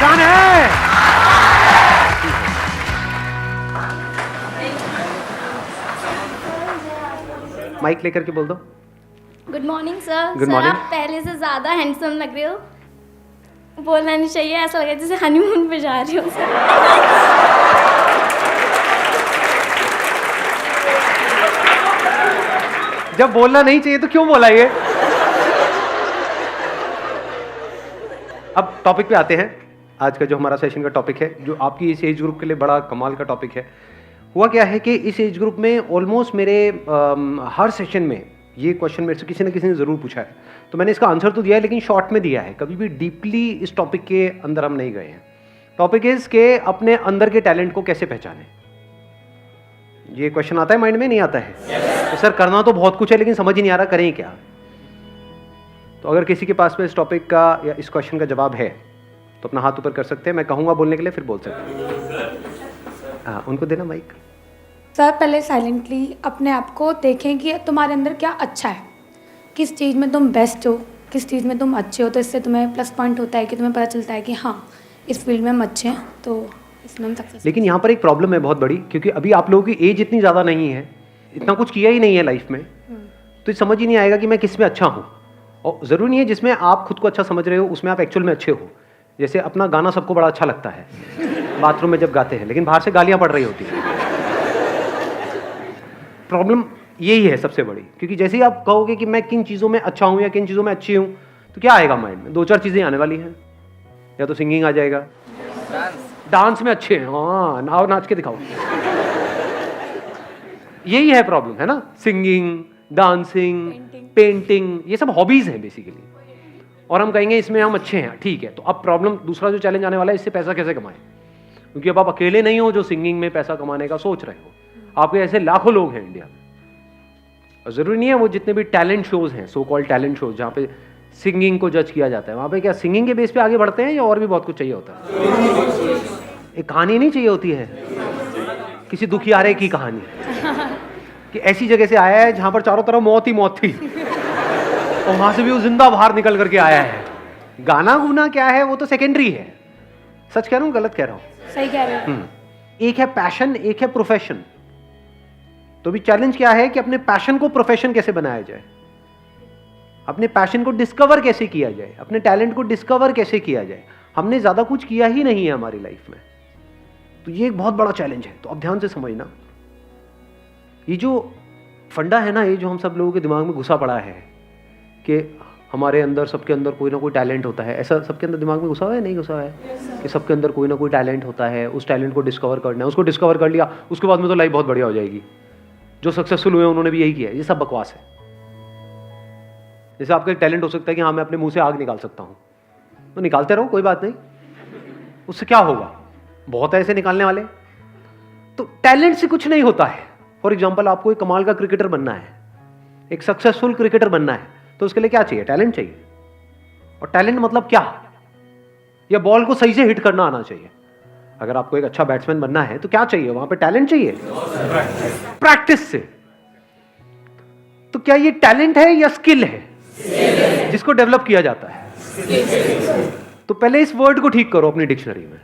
जान है। माइक लेकर के बोल दो। Good morning sir. Good sir morning. आप पहले से ज़्यादा हैंडसम लग रहे हो। बोलना नहीं चाहिए, ऐसा लग रहा है जैसे हनीमून पे जा रहे हो सर। जब बोलना नहीं चाहिए तो क्यों बोला ये? अब टॉपिक पे आते हैं। आज का जो हमारा सेशन का टॉपिक है, जो आपकी इस एज ग्रुप के लिए बड़ा कमाल का टॉपिक है। हुआ क्या है कि इस एज ग्रुप में ऑलमोस्ट मेरे हर सेशन में ये क्वेश्चन मेरे से किसी न किसी ने ज़रूर पूछा है, तो मैंने इसका आंसर तो दिया है लेकिन शॉर्ट में दिया है। कभी भी डीपली इस टॉपिक के अंदर हम नहीं गए हैं। टॉपिक इज़ के अपने अंदर के टैलेंट को कैसे पहचानें। ये क्वेश्चन आता है माइंड में, नहीं आता है? तो सर करना तो बहुत कुछ है लेकिन समझ ही नहीं आ रहा करें क्या। तो अगर किसी के पास में इस टॉपिक का या इस क्वेश्चन का जवाब है तो अपना हाथ ऊपर कर सकते हैं। मैं कहूँगा बोलने के लिए, फिर बोल सकते हैं। हाँ, उनको देना माइक। सर पहले साइलेंटली अपने आप को देखें कि तुम्हारे अंदर क्या अच्छा है, किस चीज़ में तुम बेस्ट हो, किस चीज़ में तुम अच्छे हो। तो इससे तुम्हें प्लस पॉइंट होता है कि तुम्हें पता चलता है कि हाँ इस फील्ड में हम अच्छे हैं, तो इसमें हम सक्सेस। लेकिन यहाँ पर एक प्रॉब्लम है बहुत बड़ी, क्योंकि अभी आप लोगों की एज इतनी ज़्यादा नहीं है, इतना कुछ किया ही नहीं है लाइफ में, तो समझ ही नहीं आएगा कि मैं किस में अच्छा हूँ। और ज़रूरी नहीं है जिसमें आप खुद को अच्छा समझ रहे हो उसमें आप एक्चुअल में अच्छे हो। जैसे अपना गाना सबको बड़ा अच्छा लगता है बाथरूम में जब गाते हैं, लेकिन बाहर से गालियाँ पड़ रही होती हैं। प्रॉब्लम यही है सबसे बड़ी, क्योंकि जैसे ही आप कहोगे कि मैं किन चीज़ों में अच्छा हूँ या किन चीज़ों में अच्छी हूँ, तो क्या आएगा माइंड में? दो चार चीज़ें आने वाली हैं। या तो सिंगिंग आ जाएगा, डांस में अच्छे हैं, हाँ नाव नाच के दिखाओ। यही है प्रॉब्लम, है ना? सिंगिंग, डांसिंग, पेंटिंग, ये सब हॉबीज हैं बेसिकली। और हम कहेंगे इसमें हम अच्छे हैं, ठीक है। तो अब प्रॉब्लम, दूसरा जो चैलेंज आने वाला है, इससे पैसा कैसे कमाएं? क्योंकि अब आप अकेले नहीं हो जो सिंगिंग में पैसा कमाने का सोच रहे हो, आपके ऐसे लाखों लोग हैं इंडिया में। और जरूरी नहीं है वो जितने भी टैलेंट शोज हैं, सो कॉल्ड टैलेंट शोज, जहाँ पे सिंगिंग को जज किया जाता है, वहाँ पे क्या सिंगिंग के बेस पे आगे बढ़ते हैं या और भी बहुत कुछ चाहिए होता है? एक कहानी नहीं चाहिए होती है, किसी दुखियारे की कहानी कि ऐसी जगह से आया है जहां पर चारों तरफ मौत ही मौत थी और वहां से भी वो जिंदा बाहर निकल करके आया है। गाना गुना क्या है वो तो सेकेंडरी है। सच कह रहा हूँ, गलत कह रहा हूँ? सही कह रहे हो। एक है पैशन, एक है प्रोफेशन। तो भी चैलेंज क्या है कि अपने पैशन को प्रोफेशन कैसे बनाया जाए, अपने पैशन को डिस्कवर कैसे किया जाए, अपने टैलेंट को डिस्कवर कैसे किया जाए। हमने ज्यादा कुछ किया ही नहीं है हमारी लाइफ में, तो ये एक बहुत बड़ा चैलेंज है। तो अब ध्यान से समझना, ये जो फंडा है ना, ये जो हम सब लोगों के दिमाग में घुसा पड़ा है कि हमारे अंदर, सबके अंदर कोई ना कोई टैलेंट होता है। ऐसा सबके अंदर दिमाग में घुसा हुआ है, नहीं घुसा हुआ है? कि सबके अंदर कोई ना कोई टैलेंट होता है, उस टैलेंट को डिस्कवर करना है। उसको डिस्कवर कर लिया, उसके बाद में तो लाइफ बहुत बढ़िया हो जाएगी। जो सक्सेसफुल हुए उन्होंने भी यही किया है। ये सब बकवास है। जैसे आपका एक टैलेंट हो सकता है कि हाँ मैं अपने मुंह से आग निकाल सकता हूँ, तो निकालते रहो, कोई बात नहीं। उससे क्या होगा? बहुत ऐसे निकालने वाले। तो टैलेंट से कुछ नहीं होता है। फॉर एग्जाम्पल, आपको एक कमाल का क्रिकेटर बनना है, एक सक्सेसफुल क्रिकेटर बनना है, तो उसके लिए क्या चाहिए? टैलेंट चाहिए। और टैलेंट मतलब क्या? या बॉल को सही से हिट करना आना चाहिए। अगर आपको एक अच्छा बैट्समैन बनना है तो क्या चाहिए? वहां पे टैलेंट चाहिए, प्रैक्टिस से। तो क्या ये टैलेंट है या स्किल है जिसको डेवलप किया जाता है? तो पहले इस वर्ड को ठीक करो अपनी डिक्शनरी में।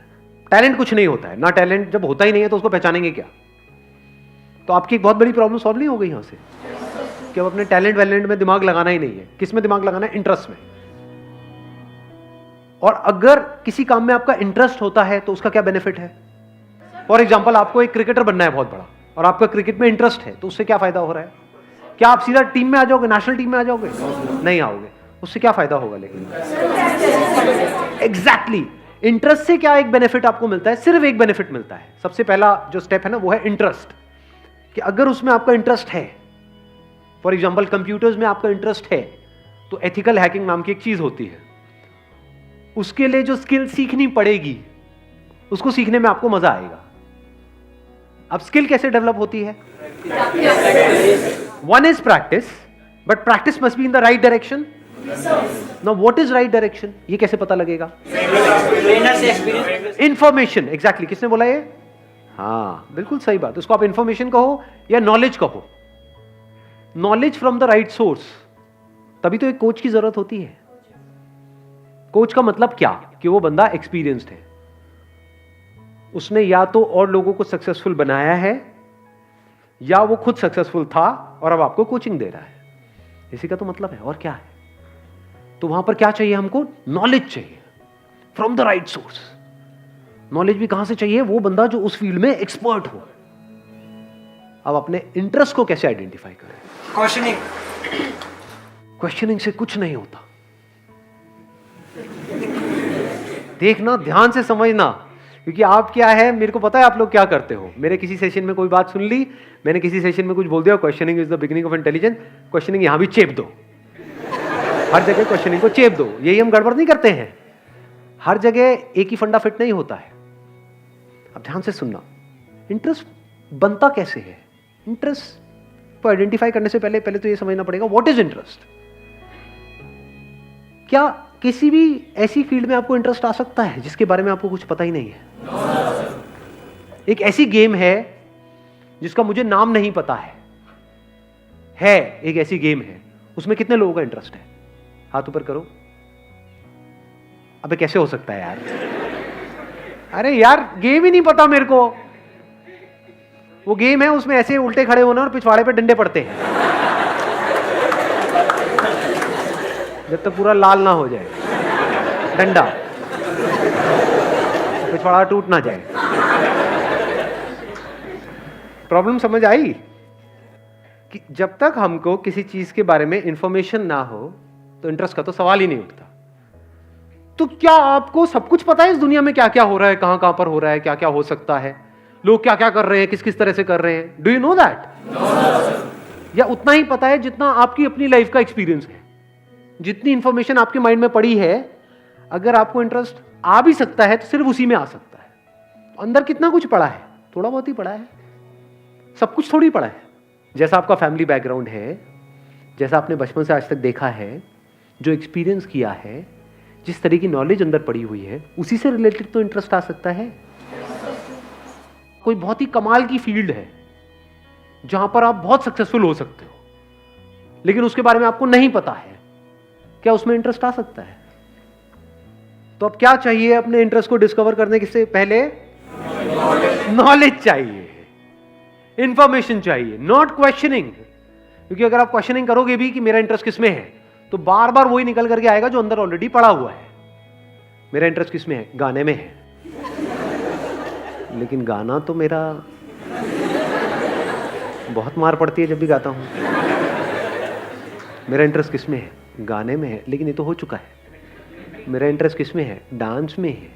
टैलेंट कुछ नहीं होता है ना। टैलेंट जब होता ही नहीं है तो उसको पहचानेंगे क्या? तो आपकी एक बहुत बड़ी प्रॉब्लम सॉल्व नहीं हो गई यहां से कि अब अपने टैलेंट वैलेंट में दिमाग लगाना ही नहीं है। किस में दिमाग लगाना है? इंटरेस्ट में। और अगर किसी काम में आपका इंटरेस्ट होता है तो उसका क्या बेनिफिट है? फॉर एग्जाम्पल, आपको एक क्रिकेटर बनना है बहुत बड़ा और आपका क्रिकेट में इंटरेस्ट है, तो उससे क्या फायदा हो रहा है? क्या आप सीधा टीम में आ जाओगे, नेशनल टीम में आ जाओगे? नहीं आओगे। उससे क्या फायदा होगा? लेकिन एग्जैक्टली इंटरेस्ट से क्या एक बेनिफिट आपको मिलता है? सिर्फ एक बेनिफिट मिलता है। सबसे पहला जो स्टेप है ना, वो है इंटरेस्ट। कि अगर उसमें आपका इंटरेस्ट है, फॉर एग्जाम्पल कंप्यूटर्स में आपका इंटरेस्ट है, तो एथिकल हैकिंग नाम की एक चीज होती है, उसके लिए जो स्किल सीखनी पड़ेगी उसको सीखने में आपको मजा आएगा। अब स्किल कैसे डेवलप होती है? One is practice, but practice must be in the right direction. Now what is right direction? ये कैसे पता लगेगा? इंफॉर्मेशन। एग्जैक्टली, किसने बोला ये? हाँ, बिल्कुल सही बात। उसको आप इंफॉर्मेशन कहो या नॉलेज कहो। Knowledge from the right source. तभी तो एक कोच की जरूरत होती है। कोच का मतलब क्या कि वो बंदा एक्सपीरियंस्ड है, उसने या तो और लोगों को सक्सेसफुल बनाया है या वो खुद सक्सेसफुल था और अब आपको कोचिंग दे रहा है, इसी का तो मतलब है। और क्या है? तो वहां पर क्या चाहिए हमको? नॉलेज चाहिए from the right source. Knowledge भी कहां से चाहिए? वो बंदा जो उस फील्ड में एक्सपर्ट हो। अब अपने इंटरेस्ट को कैसे आइडेंटिफाई करें? क्वेश्चनिंग से कुछ नहीं होता। देखना, ध्यान से समझना, क्योंकि आप क्या है, मेरे को पता है आप लोग क्या करते हो। मेरे किसी सेशन में कोई बात सुन ली, मैंने किसी सेशन में कुछ बोल दिया, questioning is the beginning of intelligence, questioning यहां भी चेप दो, हर जगह क्वेश्चनिंग को चेप दो। यही हम गड़बड़ नहीं करते हैं, हर जगह एक ही फंडा फिट नहीं होता है। अब ध्यान से सुनना, इंटरेस्ट बनता कैसे है? इंटरेस्ट को आइडेंटिफाई करने से पहले तो ये समझना पड़ेगा व्हाट इज इंटरेस्ट। क्या किसी भी ऐसी फील्ड में आपको इंटरेस्ट आ सकता है जिसके बारे में आपको कुछ पता ही नहीं है? एक ऐसी गेम है जिसका मुझे नाम नहीं पता है एक ऐसी गेम है, उसमें कितने लोगों का इंटरेस्ट है? हाथ ऊपर करो। अबे कैसे हो सकता है यार? अरे यार गेम ही नहीं पता मेरे को। वो गेम है, उसमें ऐसे उल्टे खड़े होना और पिछवाड़े पे डंडे पड़ते हैं जब तक पूरा लाल ना हो जाए डंडा, पिछवाड़ा टूट ना जाए। प्रॉब्लम समझ आई? कि जब तक हमको किसी चीज के बारे में इंफॉर्मेशन ना हो तो इंटरेस्ट का तो सवाल ही नहीं उठता। तो क्या आपको सब कुछ पता है इस दुनिया में क्या क्या हो रहा है, कहां कहां पर हो रहा है, क्या क्या हो सकता है, लोग क्या क्या कर रहे हैं, किस किस तरह से कर रहे हैं? Do you know that? या उतना ही पता है जितना आपकी अपनी लाइफ का एक्सपीरियंस है? जितनी इंफॉर्मेशन आपके माइंड में पड़ी है, अगर आपको इंटरेस्ट आ भी सकता है तो सिर्फ उसी में आ सकता है। अंदर कितना कुछ पड़ा है? थोड़ा बहुत ही पड़ा है, सब कुछ थोड़ी पड़ा है। जैसा आपका फैमिली बैकग्राउंड है, जैसा आपने बचपन से आज तक देखा है, जो एक्सपीरियंस किया है, जिस तरह की नॉलेज अंदर पड़ी हुई है, उसी से रिलेटेड तो इंटरेस्ट आ सकता है। कोई बहुत ही कमाल की फील्ड है जहां पर आप बहुत सक्सेसफुल हो सकते हो, लेकिन उसके बारे में आपको नहीं पता है, क्या उसमें इंटरेस्ट आ सकता है? तो अब क्या चाहिए अपने इंटरेस्ट को डिस्कवर करने से पहले? नॉलेज चाहिए, इंफॉर्मेशन चाहिए, नॉट क्वेश्चनिंग। क्योंकि अगर आप क्वेश्चनिंग करोगे भी कि मेरा इंटरेस्ट किसमें है, तो बार बार वही निकल करके आएगा जो अंदर ऑलरेडी पड़ा हुआ है। मेरा इंटरेस्ट किसमें है? गाने में है, लेकिन गाना तो मेरा बहुत मार पड़ती है जब भी गाता हूं। मेरा इंटरेस्ट किसमें है? गाने में है, लेकिन ये तो हो चुका है। मेरा इंटरेस्ट किसमें है? डांस में है।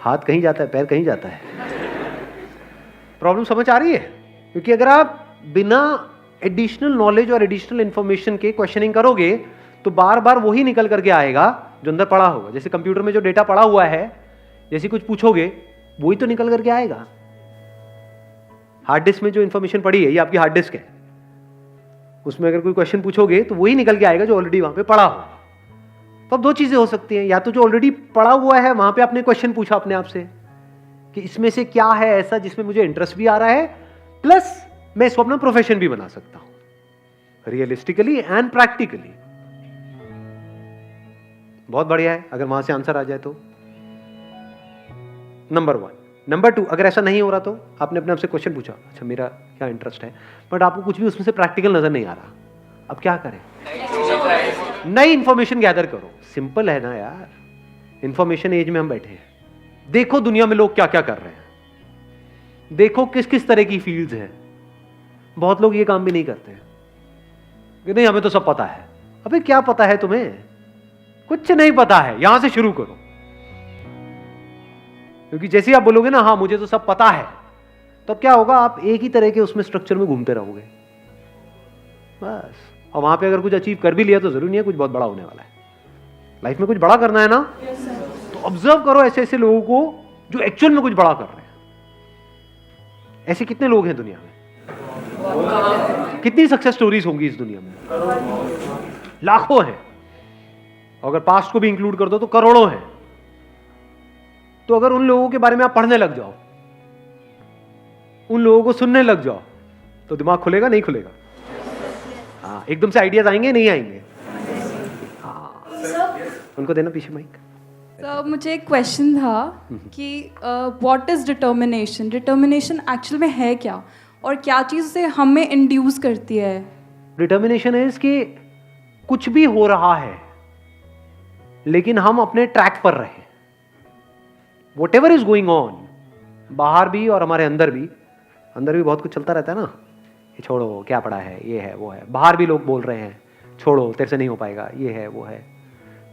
हाथ कहीं जाता है, पैर कहीं जाता है। प्रॉब्लम समझ आ रही है? क्योंकि अगर आप बिना एडिशनल नॉलेज और एडिशनल इंफॉर्मेशन के क्वेश्चनिंग करोगे तो बार बार वही निकल करके आएगा जो अंदर पड़ा होगा। जैसे कंप्यूटर में जो डेटा पड़ा हुआ है, जैसे कुछ पूछोगे वही तो निकल करके आएगा। हार्ड डिस्क में जो इंफॉर्मेशन पड़ी है, ये आपकी हार्ड डिस्क है, उसमें अगर कोई क्वेश्चन पूछोगे तो वही निकल के आएगा जो ऑलरेडी वहां पे पड़ा होगा। तो अब दो चीजें हो सकती हैं, या तो जो ऑलरेडी पड़ा हुआ है वहां पे आपने क्वेश्चन पूछा अपने आप से कि इसमें से क्या है ऐसा जिसमें मुझे इंटरेस्ट भी आ रहा है, प्लस मैं इसको अपना प्रोफेशन भी बना सकता हूं रियलिस्टिकली एंड प्रैक्टिकली। बहुत बढ़िया है अगर वहां से आंसर आ जाए तो। नंबर 1। नंबर 2, अगर ऐसा नहीं हो रहा तो आपने अपने आप से क्वेश्चन पूछा, अच्छा मेरा क्या इंटरेस्ट है, बट आपको कुछ भी उसमें से प्रैक्टिकल नजर नहीं आ रहा, अब क्या करें? नई इंफॉर्मेशन गैदर करो। सिंपल है ना यार, इंफॉर्मेशन एज में हम बैठे हैं। देखो दुनिया में लोग क्या क्या कर रहे हैं, देखो किस किस तरह की फील्ड्स हैं। बहुत लोग ये काम भी नहीं करते कि नहीं हमें तो सब पता है। अबे क्या पता है तुम्हें? कुछ नहीं पता है। यहां से शुरू करो, क्योंकि जैसे ही आप बोलोगे ना हाँ मुझे तो सब पता है, तो क्या होगा? आप एक ही तरह के उसमें स्ट्रक्चर में घूमते रहोगे बस। और वहां पे अगर कुछ अचीव कर भी लिया तो जरूरी नहीं है कुछ बहुत बड़ा होने वाला है। लाइफ में कुछ बड़ा करना है ना, तो ऑब्जर्व करो ऐसे ऐसे लोगों को जो एक्चुअल में कुछ बड़ा कर रहे हैं। ऐसे कितने लोग हैं दुनिया में? कितनी सक्सेस स्टोरीज होंगी इस दुनिया में? लाखों हैं। अगर पास्ट को भी इंक्लूड कर दो तो करोड़ों हैं। तो अगर उन लोगों के बारे में आप पढ़ने लग जाओ, उन लोगों को सुनने लग जाओ, तो दिमाग खुलेगा नहीं खुलेगा? हाँ, एकदम से आइडियाज आएंगे नहीं आएंगे? हाँ, उनको देना पीछे माइक। सर मुझे एक क्वेश्चन था कि what is determination, determination actual में है क्या और क्या चीज़ उसे हमें इंड्यूस करती है? डिटर्मिनेशन इज कि कुछ भी हो रहा है लेकिन हम अपने ट्रैक पर रहे। What ever is going on, बाहर भी और हमारे अंदर भी बहुत कुछ चलता रहता है ना, ये छोड़ो क्या पड़ा है, ये है वो है। बाहर भी लोग बोल रहे हैं छोड़ो तेरे से नहीं हो पाएगा, ये है वो है।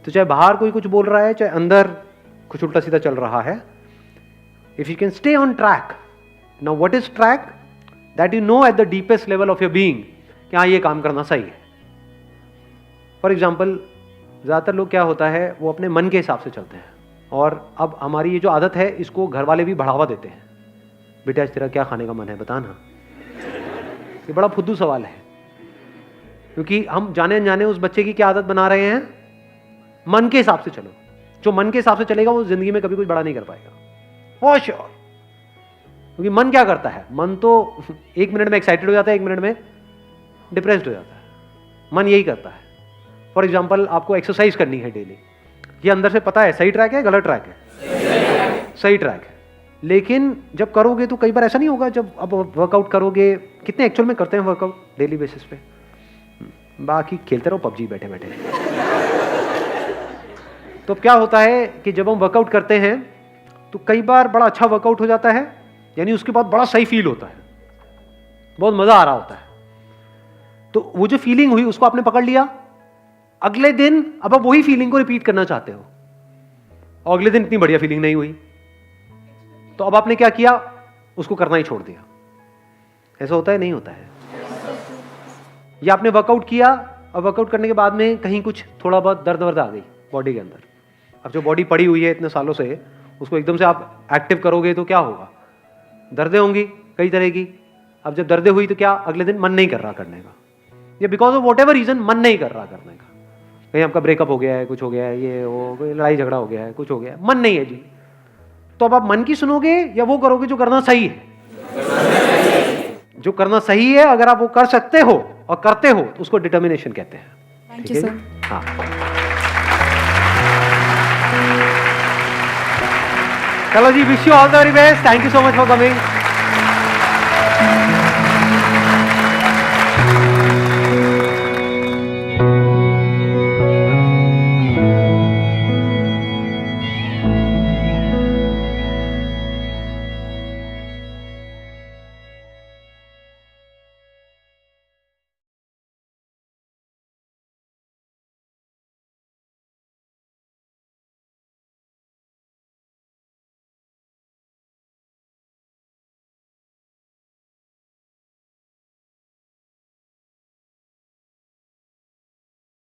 तो चाहे बाहर कोई कुछ बोल रहा है, चाहे अंदर कुछ उल्टा सीधा चल रहा है, if you can stay on track. Now what is track? That you know at the deepest level of your being कि हाँ ये काम करना सही है। फॉर एग्जाम्पल, ज़्यादातर लोग क्या होता है वो अपने मन के हिसाब से चलते हैं, और अब हमारी ये जो आदत है इसको घर वाले भी बढ़ावा देते हैं। बेटा आज तेरा क्या खाने का मन है बता ना। ये बड़ा फुद्दू सवाल है, क्योंकि हम जाने अनजाने उस बच्चे की क्या आदत बना रहे हैं, मन के हिसाब से चलो। जो मन के हिसाब से चलेगा वो जिंदगी में कभी कुछ बड़ा नहीं कर पाएगा, फॉर श्योर। क्योंकि मन क्या करता है, मन तो 1 मिनट में एक्साइटेड हो जाता है, 1 मिनट में डिप्रेस्ड हो जाता है। मन यही करता है। फॉर एग्जाम्पल, आपको एक्सरसाइज करनी है डेली, ये अंदर से पता है सही ट्रैक है गलत ट्रैक है, सही ट्रैक है। लेकिन जब करोगे तो कई बार ऐसा नहीं होगा, जब अब वर्कआउट करोगे, कितने एक्चुअल में करते हैं वर्कआउट डेली बेसिस पे? बाकी खेलते रहो पबजी बैठे बैठे। तो क्या होता है कि जब हम वर्कआउट करते हैं तो कई बार बड़ा अच्छा वर्कआउट हो जाता है, यानी उसके बाद बड़ा सही फील होता है, बहुत मजा आ रहा होता है। तो वो जो फीलिंग हुई उसको आपने पकड़ लिया, अगले दिन अब आप वही फीलिंग को रिपीट करना चाहते हो, और अगले दिन इतनी बढ़िया फीलिंग नहीं हुई, तो अब आपने क्या किया, उसको करना ही छोड़ दिया। ऐसा होता है नहीं होता है? या आपने वर्कआउट किया और वर्कआउट करने के बाद में कहीं कुछ थोड़ा बहुत दर्द वर्द आ गई बॉडी के अंदर। अब जो बॉडी पड़ी हुई है इतने सालों से, उसको एकदम से आप एक्टिव करोगे तो क्या होगा, दर्दें होंगी कई तरह की। अब जब दर्दें हुई तो क्या, अगले दिन मन नहीं कर रहा करने का, या because of whatever reason मन नहीं कर रहा करने का। कहीं आपका ब्रेकअप हो गया है, कुछ हो गया है, ये वो कोई लड़ाई झगड़ा हो गया है, कुछ हो गया है, मन नहीं है जी। तो अब आप मन की सुनोगे या वो करोगे जो करना सही है? जो करना सही है, अगर आप वो कर सकते हो और करते हो तो उसको डिटर्मिनेशन कहते हैं। Thank you sir. हाँ, चलो जी, wish you all the very best. Thank you so much for coming.